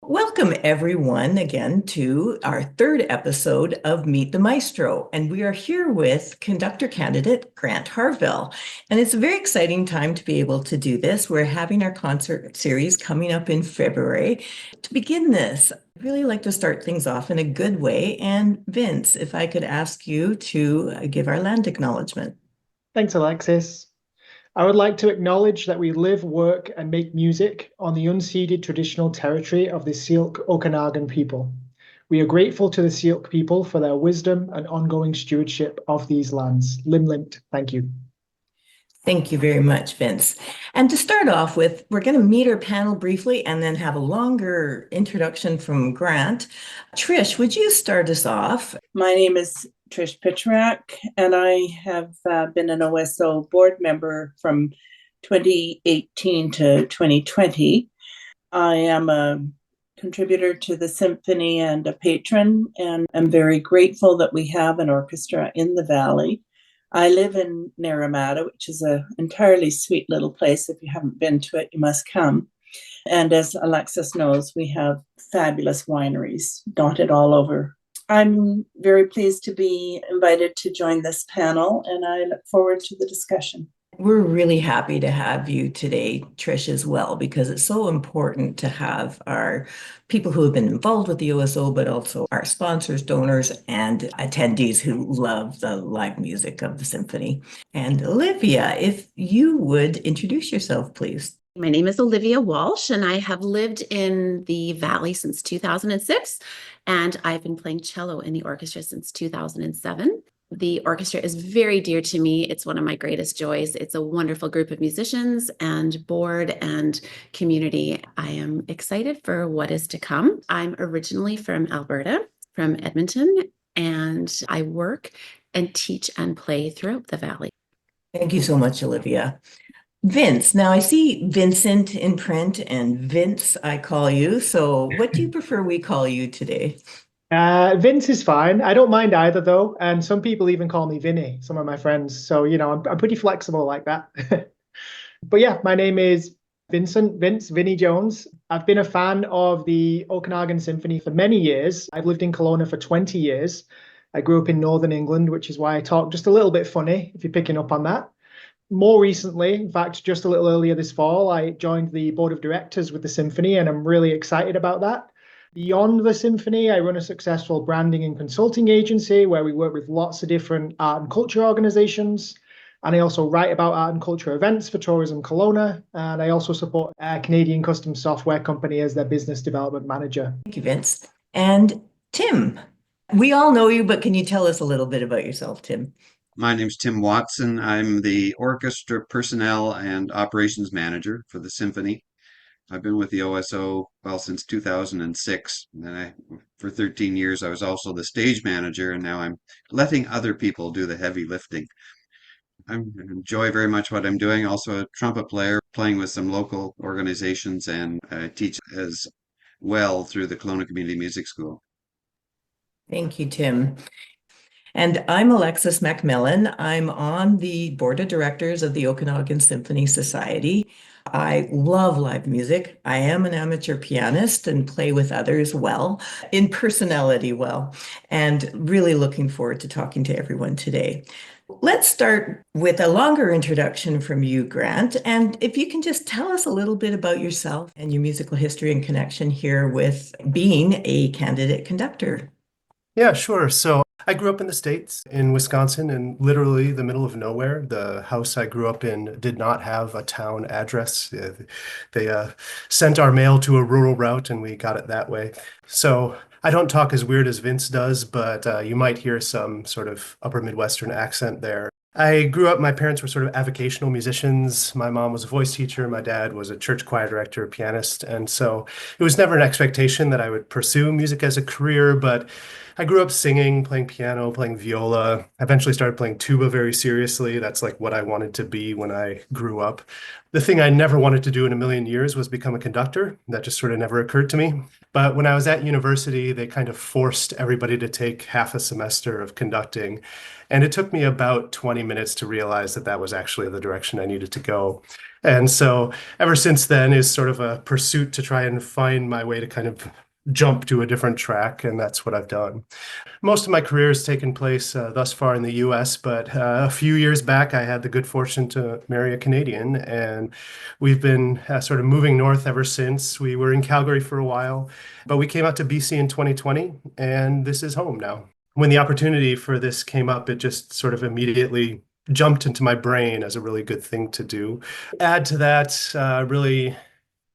Welcome, everyone, again to our third episode of Meet the Maestro. And we are here with conductor candidate Grant Harville. And it's a very exciting time to be able to do this. We're having our concert series coming up in February. To begin this, I'd really like to start things off in a good way. And Vince, if I could ask you to give our land acknowledgement. Thanks, Alexis. I would like to acknowledge that we live, work, and make music on the unceded traditional territory of the Syilx Okanagan people. We are grateful to the Syilx people for their wisdom and ongoing stewardship of these lands. Limlimt, thank you. Thank you very much, Vince. And to start off with, we're going to meet our panel briefly and then have a longer introduction from Grant. Trish, would you start us off? My name is Trish Pitcherack, and I have been an OSO board member from 2018 to 2020. I am a contributor to the symphony and a patron, and I'm very grateful that we have an orchestra in the Valley. I live in Naramata, which is an entirely sweet little place. If you haven't been to it, you must come. And as Alexis knows, we have fabulous wineries dotted all over. I'm very pleased to be invited to join this panel, and I look forward to the discussion. We're really happy to have you today, Trish, as well, because it's so important to have our people who have been involved with the OSO, but also our sponsors, donors, and attendees who love the live music of the symphony. And Olivia, if you would introduce yourself, please. My name is Olivia Walsh, and I have lived in the Valley since 2006, and I've been playing cello in the orchestra since 2007. The orchestra is very dear to me. It's one of my greatest joys. It's a wonderful group of musicians and board and community. I am excited for what is to come. I'm originally from Alberta, from Edmonton, and I work and teach and play throughout the Valley. Thank you so much, Olivia. Vince, now I see Vincent in print and Vince, I call you. So what do you prefer we call you today? Vince is fine. I don't mind either, though. And some people even call me Vinny, some of my friends. So, I'm pretty flexible like that. But yeah, my name is Vinny Jones. I've been a fan of the Okanagan Symphony for many years. I've lived in Kelowna for 20 years. I grew up in Northern England, which is why I talk just a little bit funny, if you're picking up on that. More recently, in fact, just a little earlier this fall, I joined the board of directors with the symphony, and I'm really excited about that. Beyond the symphony, I run a successful branding and consulting agency where we work with lots of different art and culture organizations. And I also write about art and culture events for Tourism Kelowna. And I also support a Canadian custom software company as their business development manager. Thank you, Vince. And Tim, we all know you, but can you tell us a little bit about yourself, Tim? My name's Tim Watson. I'm the orchestra personnel and operations manager for the symphony. I've been with the OSO, since 2006. And for 13 years, I was also the stage manager, and now I'm letting other people do the heavy lifting. I enjoy very much what I'm doing. Also a trumpet player, playing with some local organizations, and I teach as well through the Kelowna Community Music School. Thank you, Tim. And I'm Alexis Macmillan. I'm on the board of directors of the Okanagan Symphony Society. I love live music. I am an amateur pianist and play with others well, in personality well, and really looking forward to talking to everyone today. Let's start with a longer introduction from you, Grant. And if you can just tell us a little bit about yourself and your musical history and connection here with being a candidate conductor. Yeah, sure. So I grew up in the States, in Wisconsin, in literally the middle of nowhere. The house I grew up in did not have a town address. They sent our mail to a rural route, and we got it that way. So I don't talk as weird as Vince does, but you might hear some sort of upper Midwestern accent there. I grew up, my parents were sort of avocational musicians. My mom was a voice teacher. My dad was a church choir director, a pianist. And so it was never an expectation that I would pursue music as a career, but I grew up singing, playing piano, playing viola. I eventually started playing tuba very seriously. That's like what I wanted to be when I grew up. The thing I never wanted to do in a million years was become a conductor. That just sort of never occurred to me. But when I was at university, they kind of forced everybody to take half a semester of conducting. And it took me about 20 minutes to realize that that was actually the direction I needed to go. And so ever since then is sort of a pursuit to try and find my way to kind of jump to a different track. And that's what I've done. Most of my career has taken place thus far in the US, but a few years back, I had the good fortune to marry a Canadian, and we've been sort of moving north ever since. We were in Calgary for a while, but we came out to BC in 2020, and this is home now. When the opportunity for this came up, it just sort of immediately jumped into my brain as a really good thing to do. Add to that, really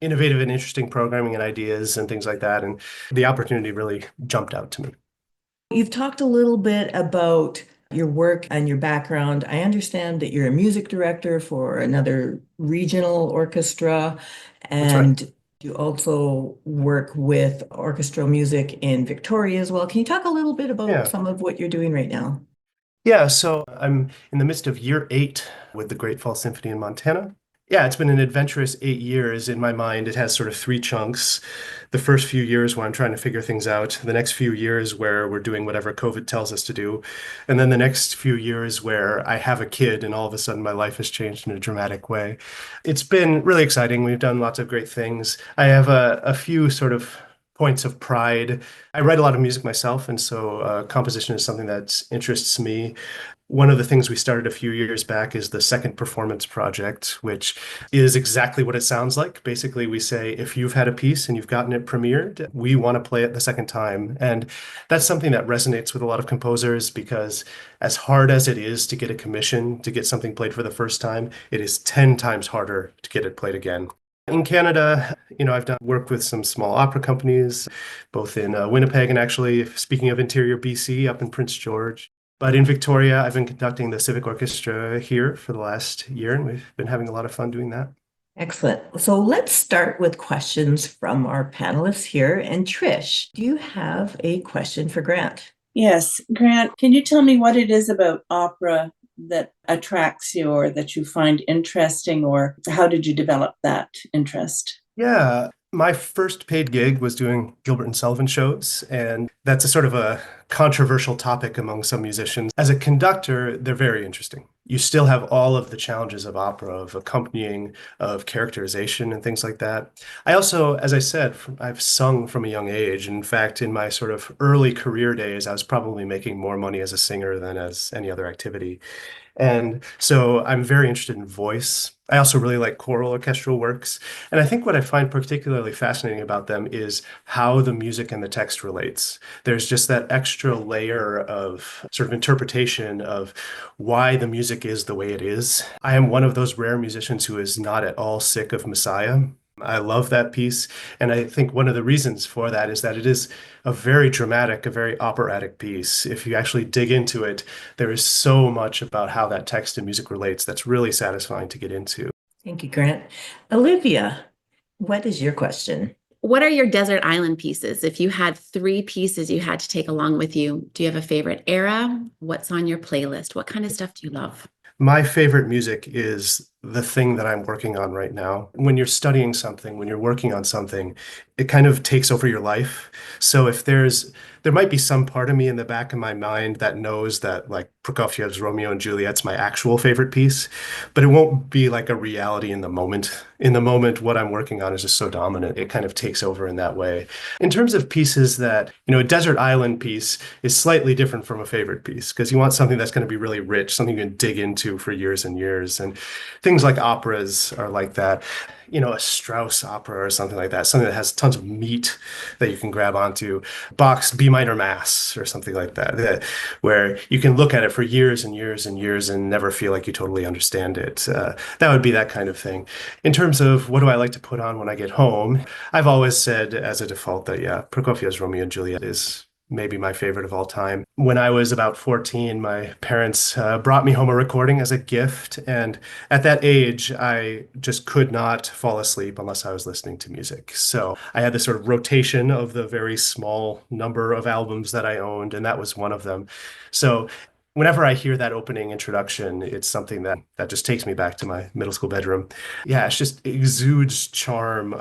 innovative and interesting programming and ideas and things like that, and the opportunity really jumped out to me. You've talked a little bit about your work and your background. I understand that you're a music director for another regional orchestra, and That's right. you also work with orchestral music in Victoria as well. Can you talk a little bit about Yeah. some of what you're doing right now? Yeah, so I'm in the midst of year 8 with the Great Falls Symphony in Montana. Yeah, it's been an adventurous 8 years. In my mind, it has sort of 3 chunks. The first few years where I'm trying to figure things out, the next few years where we're doing whatever COVID tells us to do, and then the next few years where I have a kid and all of a sudden my life has changed in a dramatic way. It's been really exciting. We've done lots of great things. I have a few sort of points of pride. I write a lot of music myself, and so composition is something that interests me. One of the things we started a few years back is the Second Performance Project, which is exactly what it sounds like. Basically, we say, if you've had a piece and you've gotten it premiered, we want to play it the second time. And that's something that resonates with a lot of composers because as hard as it is to get a commission, to get something played for the first time, it is 10 times harder to get it played again. In Canada, I've done work with some small opera companies, both in Winnipeg and actually, speaking of interior BC, up in Prince George. But in Victoria, I've been conducting the Civic Orchestra here for the last year, and we've been having a lot of fun doing that. Excellent. So let's start with questions from our panelists here. And Trish, do you have a question for Grant? Yes, Grant, can you tell me what it is about opera that attracts you or that you find interesting, or how did you develop that interest? Yeah, my first paid gig was doing Gilbert and Sullivan shows, and that's a sort of a controversial topic among some musicians. As a conductor, they're very interesting. You still have all of the challenges of opera, of accompanying, of characterization and things like that. I also, as I said, I've sung from a young age. In fact, in my sort of early career days, I was probably making more money as a singer than as any other activity. And so I'm very interested in voice. I also really like choral orchestral works. And I think what I find particularly fascinating about them is how the music and the text relates. There's just that extra layer of sort of interpretation of why the music is the way it is. I am one of those rare musicians who is not at all sick of Messiah. I love that piece. And I think one of the reasons for that is that it is a very dramatic, a very operatic piece. If you actually dig into it, there is so much about how that text and music relates that's really satisfying to get into. Thank you, Grant. Olivia, what is your question? What are your desert island pieces? If you had 3 pieces you had to take along with you, do you have a favorite era? What's on your playlist? What kind of stuff do you love? My favorite music is the thing that I'm working on right now. When you're studying something, when you're working on something, it kind of takes over your life. So if there might be some part of me in the back of my mind that knows that like Prokofiev's Romeo and Juliet's my actual favorite piece, but it won't be like a reality in the moment. In the moment, what I'm working on is just so dominant. It kind of takes over in that way. In terms of pieces that, a desert island piece is slightly different from a favorite piece because you want something that's going to be really rich, something you can dig into for years and years. And things like operas are like that. A Strauss opera or something like that, something that has tons of meat that you can grab onto. Bach's B minor Mass or something like where you can look at it for years and years and years and never feel like you totally understand it. That would be that kind of thing. In terms of what do I like to put on when I get home, I've always said as a default that, yeah, Prokofiev's Romeo and Juliet is maybe my favorite of all time. When I was about 14, my parents brought me home a recording as a gift. And at that age, I just could not fall asleep unless I was listening to music. So I had this sort of rotation of the very small number of albums that I owned, and that was one of them. So whenever I hear that opening introduction, it's something that just takes me back to my middle school bedroom. Yeah, it's just exudes charm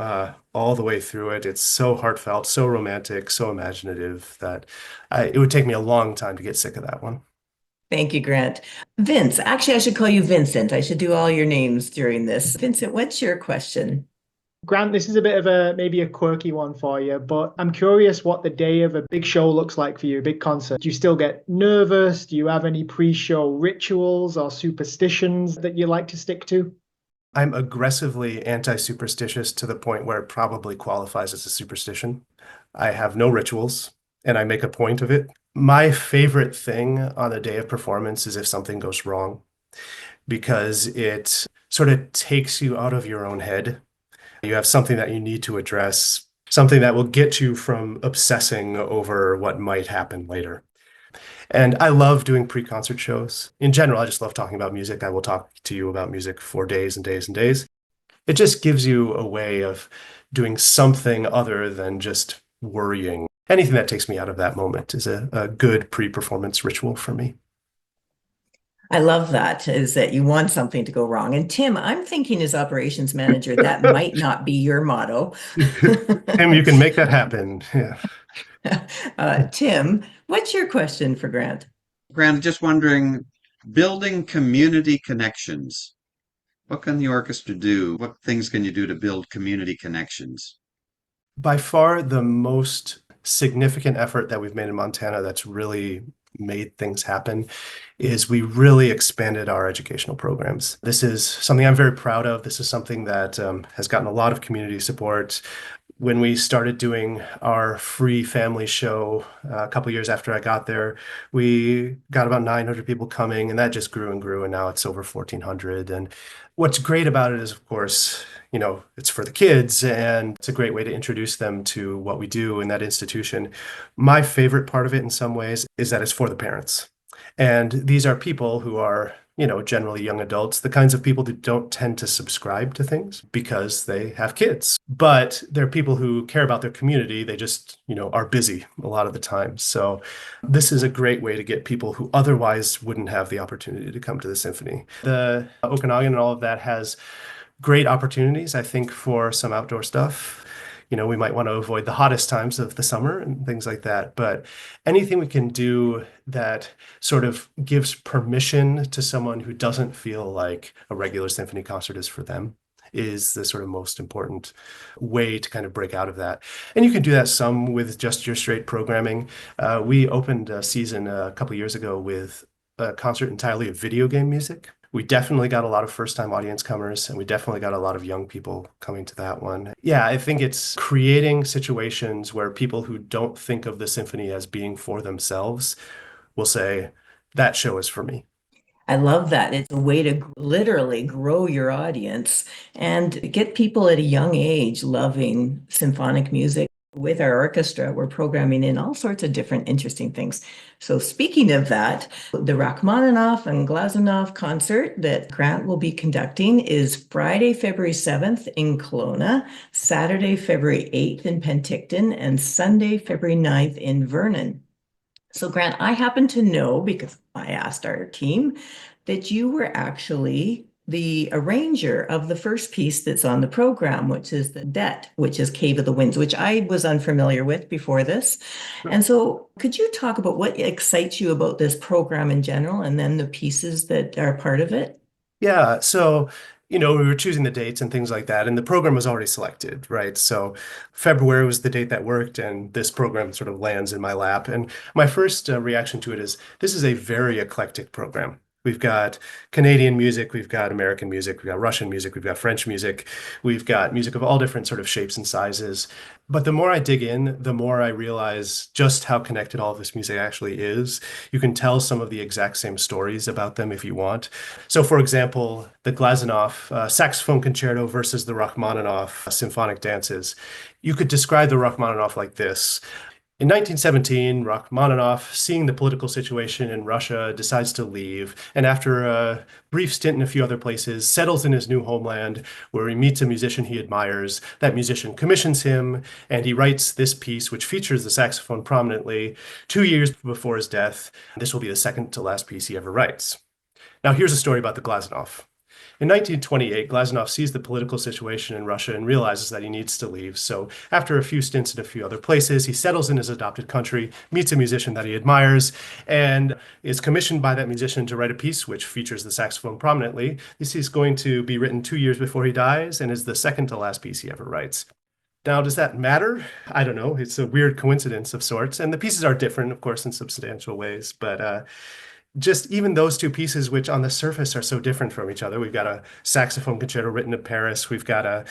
all the way through it. It's so heartfelt, so romantic, so imaginative that it would take me a long time to get sick of that one. Thank you, Grant. Vince, actually, I should call you Vincent. I should do all your names during this. Vincent, what's your question? Grant, this is a bit of maybe a quirky one for you, but I'm curious what the day of a big show looks like for you, a big concert. Do you still get nervous? Do you have any pre-show rituals or superstitions that you like to stick to? I'm aggressively anti-superstitious to the point where it probably qualifies as a superstition. I have no rituals, and I make a point of it. My favorite thing on a day of performance is if something goes wrong, because it sort of takes you out of your own head. You have something that you need to address, something that will get you from obsessing over what might happen later. And I love doing pre-concert shows. In general, I just love talking about music. I will talk to you about music for days and days and days. It just gives you a way of doing something other than just worrying. Anything that takes me out of that moment is a good pre-performance ritual for me. I love that, is that you want something to go wrong. And Tim, I'm thinking as operations manager, that might not be your motto. Tim, you can make that happen. Yeah. Tim, what's your question for Grant? Grant, just wondering, building community connections. What can the orchestra do? What things can you do to build community connections? By far the most significant effort that we've made in Montana that's really made things happen is we really expanded our educational programs. This is something I'm very proud of. This is something that has gotten a lot of community support. When we started doing our free family show a couple years after I got there, we got about 900 people coming, and that just grew and grew, and now it's over 1,400. And what's great about it is, of course, it's for the kids, and it's a great way to introduce them to what we do in that institution. My favorite part of it in some ways is that it's for the parents. And these are people who are, generally young adults, the kinds of people that don't tend to subscribe to things because they have kids. But they're people who care about their community. They just, are busy a lot of the time. So this is a great way to get people who otherwise wouldn't have the opportunity to come to the symphony. The Okanagan and all of that has great opportunities, I think, for some outdoor stuff. We might want to avoid the hottest times of the summer and things like that. But anything we can do that sort of gives permission to someone who doesn't feel like a regular symphony concert is for them is the sort of most important way to kind of break out of that. And you can do that some with just your straight programming. We opened a season a couple years ago with a concert entirely of video game music. We definitely got a lot of first-time audience comers, and we definitely got a lot of young people coming to that one. Yeah, I think it's creating situations where people who don't think of the symphony as being for themselves will say, that show is for me. I love that. It's a way to literally grow your audience and get people at a young age loving symphonic music. With our orchestra, we're programming in all sorts of different interesting things. So speaking of that, the Rachmaninoff and Glazunov concert that Grant will be conducting is Friday, February 7th in Kelowna, Saturday, February 8th in Penticton, and Sunday, February 9th in Vernon. So Grant, I happen to know, because I asked our team, that you were actually the arranger of the first piece that's on the program, which is the Debt, which is Cave of the Winds, which I was unfamiliar with before this. And so could you talk about what excites you about this program in general, and then the pieces that are part of it? Yeah, so we were choosing the dates and things like that, and the program was already selected, right? So February was the date that worked, and this program sort of lands in my lap. And my first reaction to it is this is a very eclectic program. We've got Canadian music, we've got American music, we've got Russian music, we've got French music, we've got music of all different sort of shapes and sizes. But the more I dig in, the more I realize just how connected all of this music actually is. You can tell some of the exact same stories about them if you want. So for example, the Glazunov saxophone concerto versus the Rachmaninoff symphonic dances. You could describe the Rachmaninoff like this. In 1917, Rachmaninoff, seeing the political situation in Russia, decides to leave, and after a brief stint in a few other places, settles in his new homeland where he meets a musician he admires. That musician commissions him, and he writes this piece, which features the saxophone prominently, 2 years before his death. This will be the second to last piece he ever writes. Now, here's a story about the Glazunov. In 1928, Glazunov sees the political situation in Russia and realizes that he needs to leave. So after a few stints in a few other places, he settles in his adopted country, meets a musician that he admires, and is commissioned by that musician to write a piece which features the saxophone prominently. This is going to be written 2 years before he dies and is the second to last piece he ever writes. Now, does that matter? I don't know. It's a weird coincidence of sorts. And the pieces are different, of course, in substantial ways, but just even those two pieces, which on the surface are so different from each other. We've got a saxophone concerto written in Paris. We've got a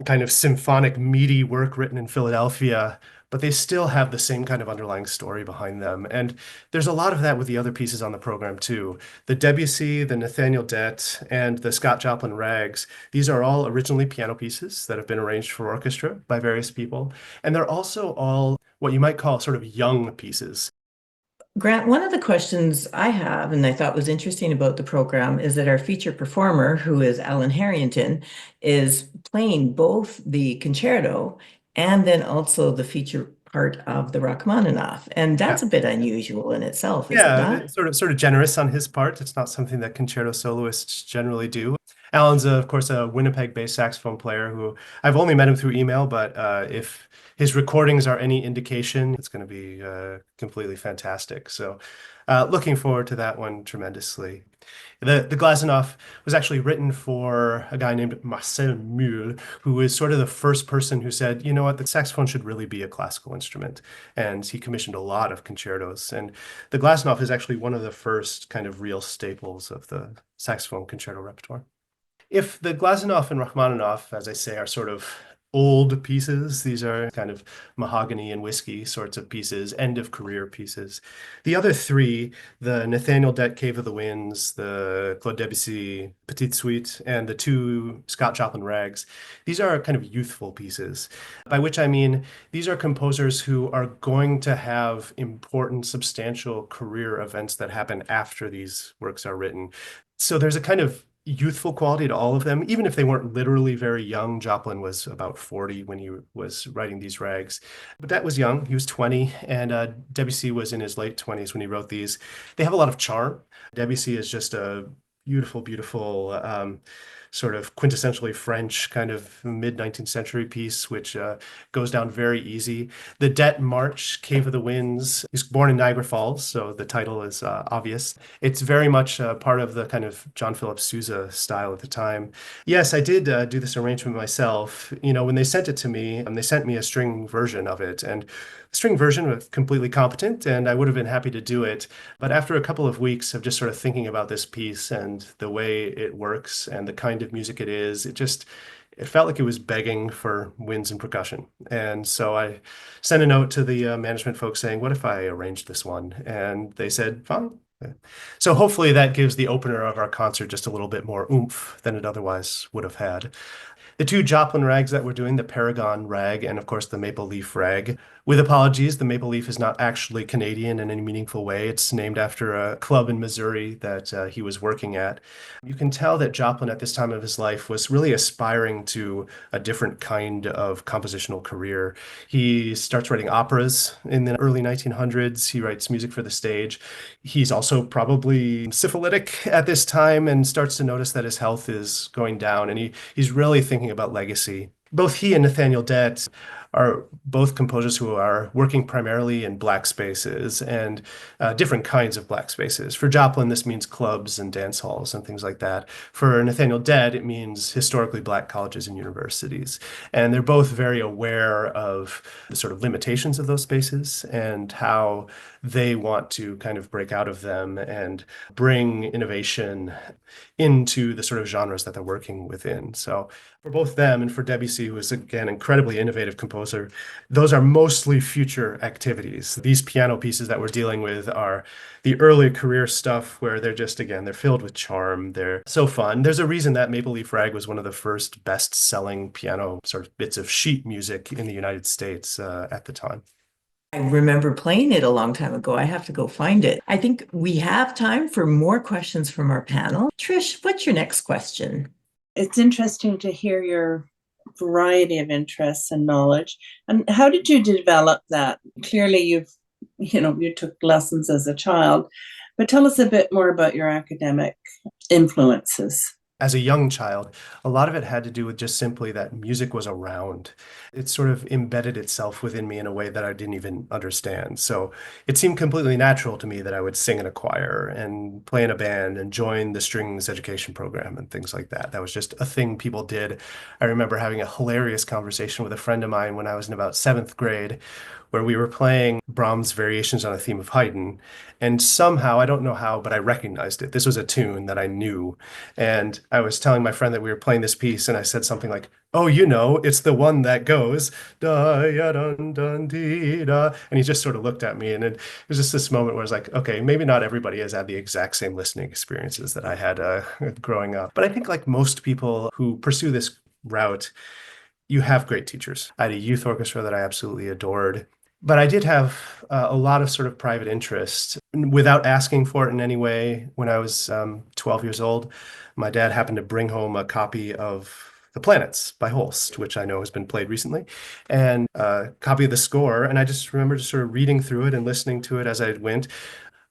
kind of symphonic, meaty work written in Philadelphia, but they still have the same kind of underlying story behind them. And there's a lot of that with the other pieces on the program, too. The Debussy, the Nathaniel Dett, and the Scott Joplin Rags, these are all originally piano pieces that have been arranged for orchestra by various people. And they're also all what you might call sort of young pieces. Grant, one of the questions I have, and I thought was interesting about the program, is that our feature performer, who is Alan Harrington, is playing both the concerto and then also the feature part of the Rachmaninoff. And that's a bit unusual in itself, is it Yeah, not? it's sort of generous on his part. It's not something that concerto soloists generally do. Alan's, of course, a Winnipeg-based saxophone player who I've only met him through email, but if his recordings are any indication, it's going to be completely fantastic. So looking forward to that one tremendously. The Glazunov was actually written for a guy named Marcel Muhl, who is sort of the first person who said, you know what, the saxophone should really be a classical instrument. And he commissioned a lot of concertos. And the Glazunov is actually one of the first kind of real staples of the saxophone concerto repertoire. If the Glazunov and Rachmaninoff, as I say, are sort of old pieces, these are kind of mahogany and whiskey sorts of pieces, end of career pieces. The other three, the Nathaniel Dett Cave of the Winds, the Claude Debussy Petite Suite, and the two Scott Joplin Rags, these are kind of youthful pieces, by which I mean these are composers who are going to have important, substantial career events that happen after these works are written. So there's a kind of youthful quality to all of them, even if they weren't literally very young. Joplin was about 40 when he was writing these rags, but that was young. He was 20, and Debussy was in his late 20s when he wrote these. They have a lot of charm. Debussy is just a beautiful, beautiful sort of quintessentially French kind of mid-19th century piece, which goes down very easy. The Dett March, Cave of the Winds, he's born in Niagara Falls, so the title is obvious. It's very much part of the kind of John Philip Sousa style at the time. Yes, I did do this arrangement myself. You know, when they sent it to me, they sent me a string version of it, and the string version was completely competent, and I would have been happy to do it. But after a couple of weeks of just sort of thinking about this piece and the way it works and the kind of music it is, it felt like it was begging for winds and percussion. And so I sent a note to the management folks saying, what if I arranged this one? And they said, fine. So hopefully that gives the opener of our concert just a little bit more oomph than it otherwise would have had. The two Joplin rags that we're doing, the Paragon rag and of course the Maple Leaf rag. With apologies, the Maple Leaf is not actually Canadian in any meaningful way. It's named after a club in Missouri that he was working at. You can tell that Joplin at this time of his life was really aspiring to a different kind of compositional career. He starts writing operas in the early 1900s. He writes music for the stage. He's also probably syphilitic at this time and starts to notice that his health is going down, and he's really thinking about legacy. Both he and Nathaniel Dett are both composers who are working primarily in black spaces and different kinds of black spaces. For Joplin, this means clubs and dance halls and things like that. For Nathaniel Dett, it means historically black colleges and universities. And they're both very aware of the sort of limitations of those spaces and how they want to kind of break out of them and bring innovation into the sort of genres that they're working within. So for both them and for Debussy, who is again incredibly innovative composer, those are mostly future activities. These piano pieces that we're dealing with are the early career stuff where they're just, again, they're filled with charm. They're so fun. There's a reason that Maple Leaf Rag was one of the first best-selling piano sort of bits of sheet music in the United States at the time. I remember playing it a long time ago. I have to go find it. I think we have time for more questions from our panel. Trish, what's your next question? It's interesting to hear your variety of interests and knowledge. And how did you develop that? Clearly, you took lessons as a child, but tell us a bit more about your academic influences. As a young child, a lot of it had to do with just simply that music was around. It sort of embedded itself within me in a way that I didn't even understand. So it seemed completely natural to me that I would sing in a choir and play in a band and join the strings education program and things like that. That was just a thing people did. I remember having a hilarious conversation with a friend of mine when I was in about seventh grade, where we were playing Brahms' Variations on a Theme of Haydn. And somehow, I don't know how, but I recognized it. This was a tune that I knew. And I was telling my friend that we were playing this piece, and I said something like, "Oh, it's the one that goes da ya dun dun dee da." And he just sort of looked at me, and it was just this moment where I was like, okay, maybe not everybody has had the exact same listening experiences that I had growing up. But I think like most people who pursue this route, you have great teachers. I had a youth orchestra that I absolutely adored. But I did have a lot of sort of private interest without asking for it in any way. When I was 12 years old, my dad happened to bring home a copy of The Planets by Holst, which I know has been played recently, and a copy of the score. And I just remember just sort of reading through it and listening to it as I went.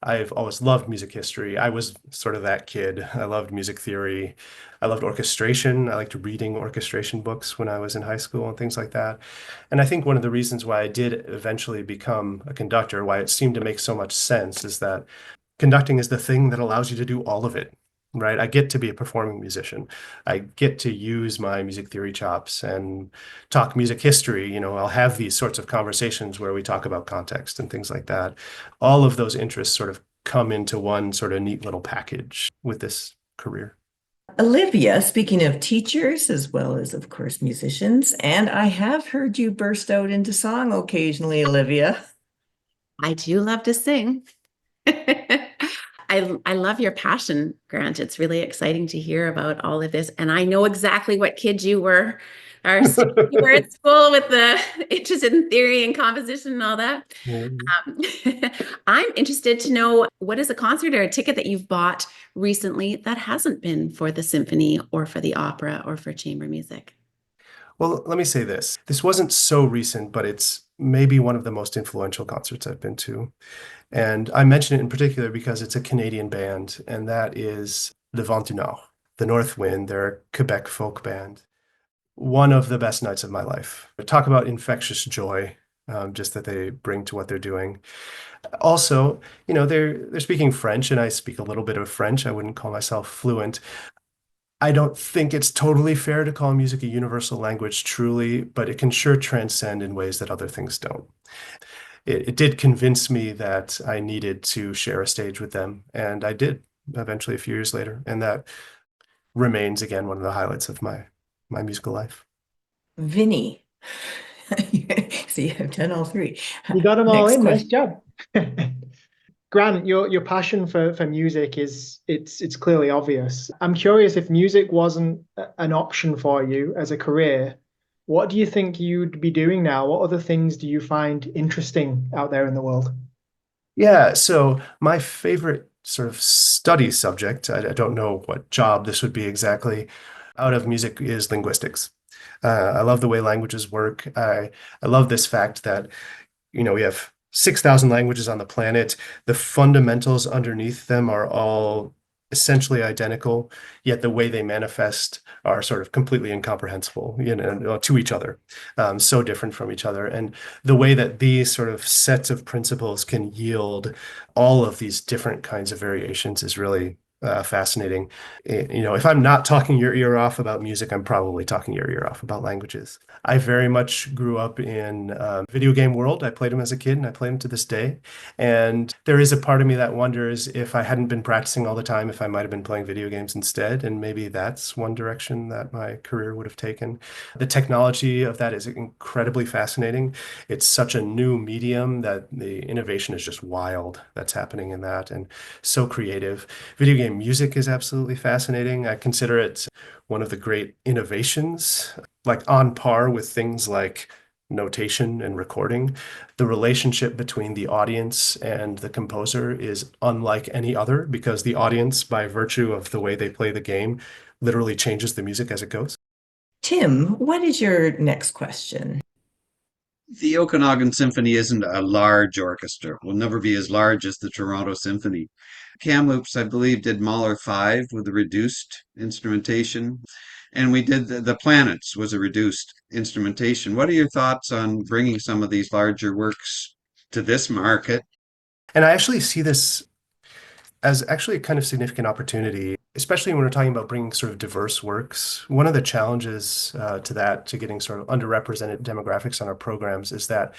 I've always loved music history. I was sort of that kid. I loved music theory. I loved orchestration. I liked reading orchestration books when I was in high school and things like that. And I think one of the reasons why I did eventually become a conductor, why it seemed to make so much sense, is that conducting is the thing that allows you to do all of it, right? I get to be a performing musician. I get to use my music theory chops and talk music history. I'll have these sorts of conversations where we talk about context and things like that. All of those interests sort of come into one sort of neat little package with this career. Olivia, speaking of teachers as well as, of course, musicians, and I have heard you burst out into song occasionally, Olivia. I do love to sing. I love your passion, Grant. It's really exciting to hear about all of this. And I know exactly what kid you were, or you were at school with the interest in theory and composition and all that. I'm interested to know, what is a concert or a ticket that you've bought recently that hasn't been for the symphony or for the opera or for chamber music? Well, let me say this. This wasn't so recent, but it's maybe one of the most influential concerts I've been to. And I mention it in particular because it's a Canadian band, and that is Le Vent du Nord, the North Wind. They're a Quebec folk band. One of the best nights of my life. Talk about infectious joy, just that they bring to what they're doing. Also, they're speaking French, and I speak a little bit of French. I wouldn't call myself fluent. I don't think it's totally fair to call music a universal language truly, but it can sure transcend in ways that other things don't. It did convince me that I needed to share a stage with them, and I did eventually a few years later, and that remains again one of the highlights of my musical life. Vinny. See, I've done all three. You got them all Next in. Nice question. job. Grant, your passion for music it's clearly obvious. I'm curious, if music wasn't an option for you as a career, what do you think you'd be doing now? What other things do you find interesting out there in the world? Yeah, so my favorite sort of study subject, I don't know what job this would be exactly, out of music is linguistics. I love the way languages work. I love this fact that, we have 6,000 languages on the planet. The fundamentals underneath them are all essentially identical, yet the way they manifest are sort of completely incomprehensible, to each other, so different from each other. And the way that these sort of sets of principles can yield all of these different kinds of variations is really fascinating. If I'm not talking your ear off about music, I'm probably talking your ear off about languages. I very much grew up in video game world. I played them as a kid, and I play them to this day. And there is a part of me that wonders, if I hadn't been practicing all the time, if I might have been playing video games instead. And maybe that's one direction that my career would have taken. The technology of that is incredibly fascinating. It's such a new medium that the innovation is just wild that's happening in that, and so creative. Video game music is absolutely fascinating. I consider it one of the great innovations, like on par with things like notation and recording, the relationship between the audience and the composer is unlike any other because the audience, by virtue of the way they play the game, literally changes the music as it goes. Tim, what is your next question? The Okanagan Symphony isn't a large orchestra. Will never be as large as the Toronto Symphony. Kamloops, I believe, did Mahler 5 with a reduced instrumentation. And we did the Planets was a reduced instrumentation. What are your thoughts on bringing some of these larger works to this market? And I actually see this as actually a kind of significant opportunity, especially when we're talking about bringing sort of diverse works. One of the challenges to getting sort of underrepresented demographics on our programs is that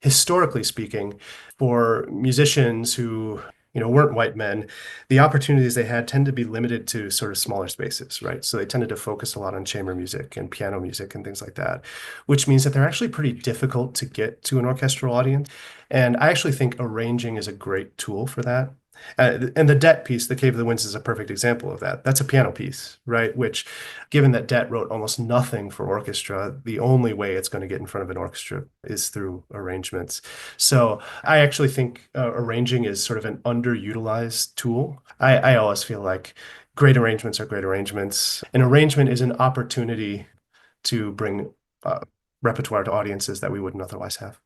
historically speaking, for musicians who weren't white men, the opportunities they had tend to be limited to sort of smaller spaces, right? So they tended to focus a lot on chamber music and piano music and things like that, which means that they're actually pretty difficult to get to an orchestral audience. And I actually think arranging is a great tool for that. And the Det piece, The Cave of the Winds, is a perfect example of that. That's a piano piece, right? Which, given that Det wrote almost nothing for orchestra, the only way it's going to get in front of an orchestra is through arrangements. So I actually think arranging is sort of an underutilized tool. I always feel like great arrangements are great arrangements. An arrangement is an opportunity to bring repertoire to audiences that we wouldn't otherwise have.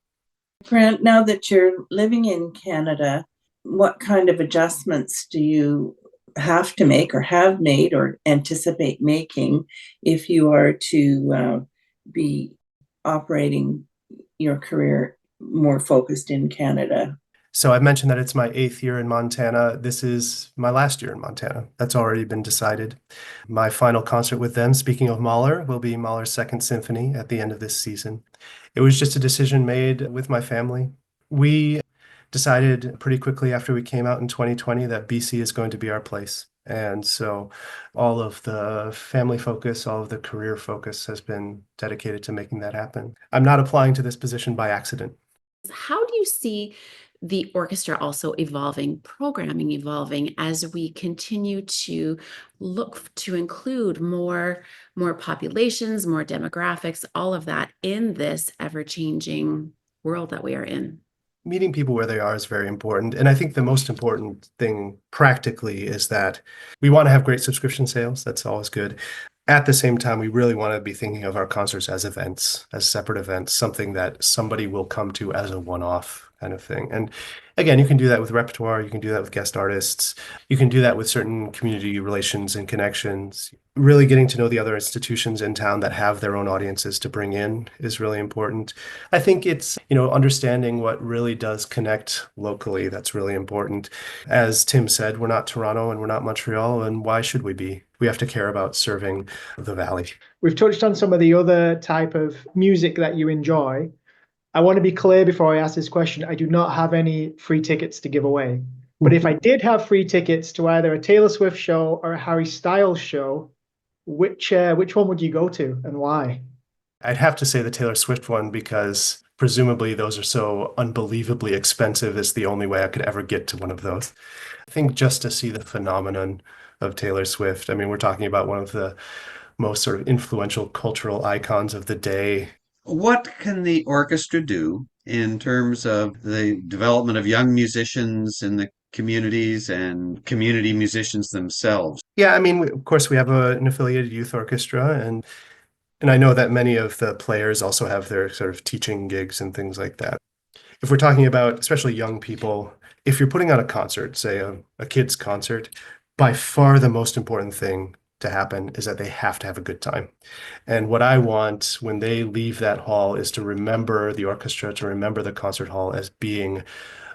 Grant, now that you're living in Canada, what kind of adjustments do you have to make or have made or anticipate making if you are to be operating your career more focused in Canada? So I've mentioned that it's my 8th year in Montana. This is my last year in Montana. That's already been decided. My final concert with them, speaking of Mahler, will be Mahler's Second Symphony at the end of this season. It was just a decision made with my family. We decided pretty quickly after we came out in 2020 that BC is going to be our place. And so all of the family focus, all of the career focus has been dedicated to making that happen. I'm not applying to this position by accident. How do you see the orchestra also evolving, programming evolving as we continue to look to include more populations, more demographics, all of that in this ever-changing world that we are in? Meeting people where they are is very important. And I think the most important thing practically is that we want to have great subscription sales. That's always good. At the same time, we really want to be thinking of our concerts as events, as separate events, something that somebody will come to as a one-off kind of thing. And again, you can do that with repertoire, you can do that with guest artists, you can do that with certain community relations and connections. Really getting to know the other institutions in town that have their own audiences to bring in is really important. I think it's, understanding what really does connect locally. That's really important. As Tim said, we're not Toronto and we're not Montreal, and why should we be? We have to care about serving the Valley. We've touched on some of the other type of music that you enjoy. I want to be clear before I ask this question. I do not have any free tickets to give away. But if I did have free tickets to either a Taylor Swift show or a Harry Styles show, which one would you go to and why? I'd have to say the Taylor Swift one because presumably those are so unbelievably expensive. It's the only way I could ever get to one of those. I think just to see the phenomenon of Taylor Swift. I mean, we're talking about one of the most sort of influential cultural icons of the day. What can the orchestra do in terms of the development of young musicians in the communities and community musicians themselves? Yeah, I mean, of course, we have an affiliated youth orchestra, and I know that many of the players also have their sort of teaching gigs and things like that. If we're talking about especially young people, if you're putting on a concert, say a kid's concert, by far the most important thing to happen is that they have to have a good time. And what I want when they leave that hall is to remember the orchestra, to remember the concert hall as being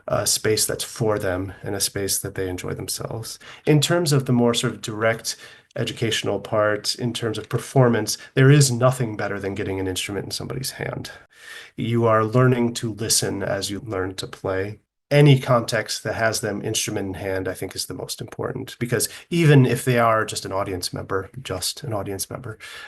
a space that's for them and a space that they enjoy themselves. In terms of the more sort of direct educational part, in terms of performance, there is nothing better than getting an instrument in somebody's hand. You are learning to listen as you learn to play. Any context that has them instrument in hand, I think, is the most important, because even if they are just an audience member,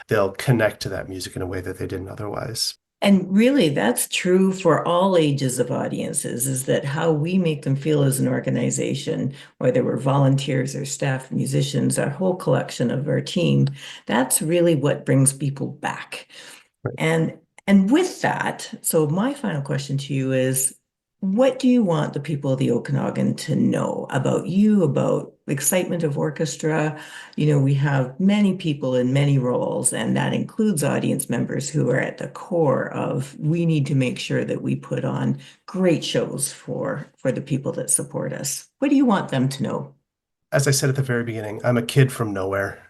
they'll connect to that music in a way that they didn't otherwise. And really, that's true for all ages of audiences, is that how we make them feel as an organization, whether we're volunteers or staff, musicians, our whole collection of our team, that's really what brings people back. Right. And And with that, so my final question to you is, what do you want the people of the Okanagan to know about you, about the excitement of orchestra? We have many people in many roles, and that includes audience members who are at the core of, we need to make sure that we put on great shows for the people that support us. What do you want them to know? As I said at the very beginning, I'm a kid from nowhere,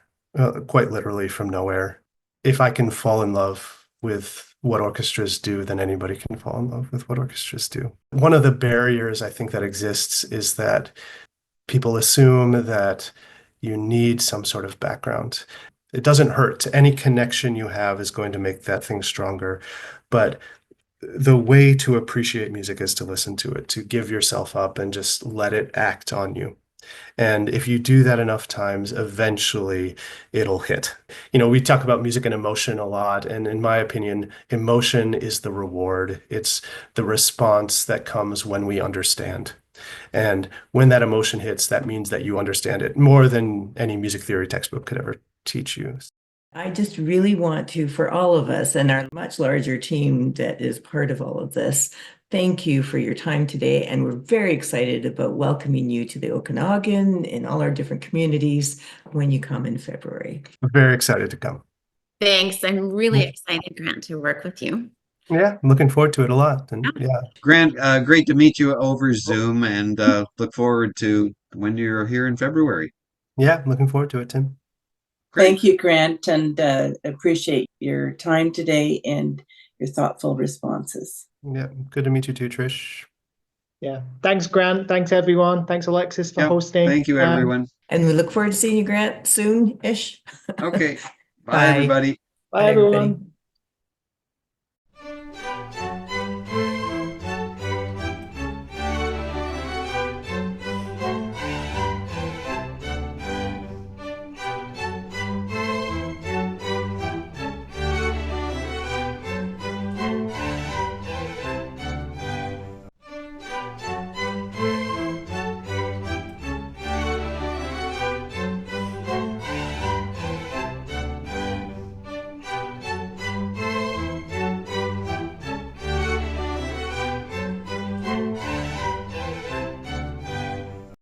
quite literally from nowhere. If I can fall in love with what orchestras do, then anybody can fall in love with what orchestras do. One of the barriers I think that exists is that people assume that you need some sort of background. It doesn't hurt. Any connection you have is going to make that thing stronger. But the way to appreciate music is to listen to it, to give yourself up and just let it act on you. And if you do that enough times, eventually it'll hit. We talk about music and emotion a lot. And in my opinion, emotion is the reward. It's the response that comes when we understand. And when that emotion hits, that means that you understand it more than any music theory textbook could ever teach you. I just really want to, for all of us and our much larger team that is part of all of this, thank you for your time today. And we're very excited about welcoming you to the Okanagan in all our different communities when you come in February. I'm very excited to come. Thanks. I'm really excited, Grant, to work with you. Yeah, I'm looking forward to it a lot. And yeah. Grant, great to meet you over Zoom, and look forward to when you're here in February. Yeah, looking forward to it, Tim. Great. Thank you, Grant, and appreciate your time today and your thoughtful responses. Yeah, good to meet you too, Trish. Yeah. Thanks, Grant. Thanks, everyone. Thanks, Alexis, for Yep. hosting. Thank you, everyone. And we look forward to seeing you, Grant, soon-ish. Okay. Bye, Bye. everybody. Bye, everyone.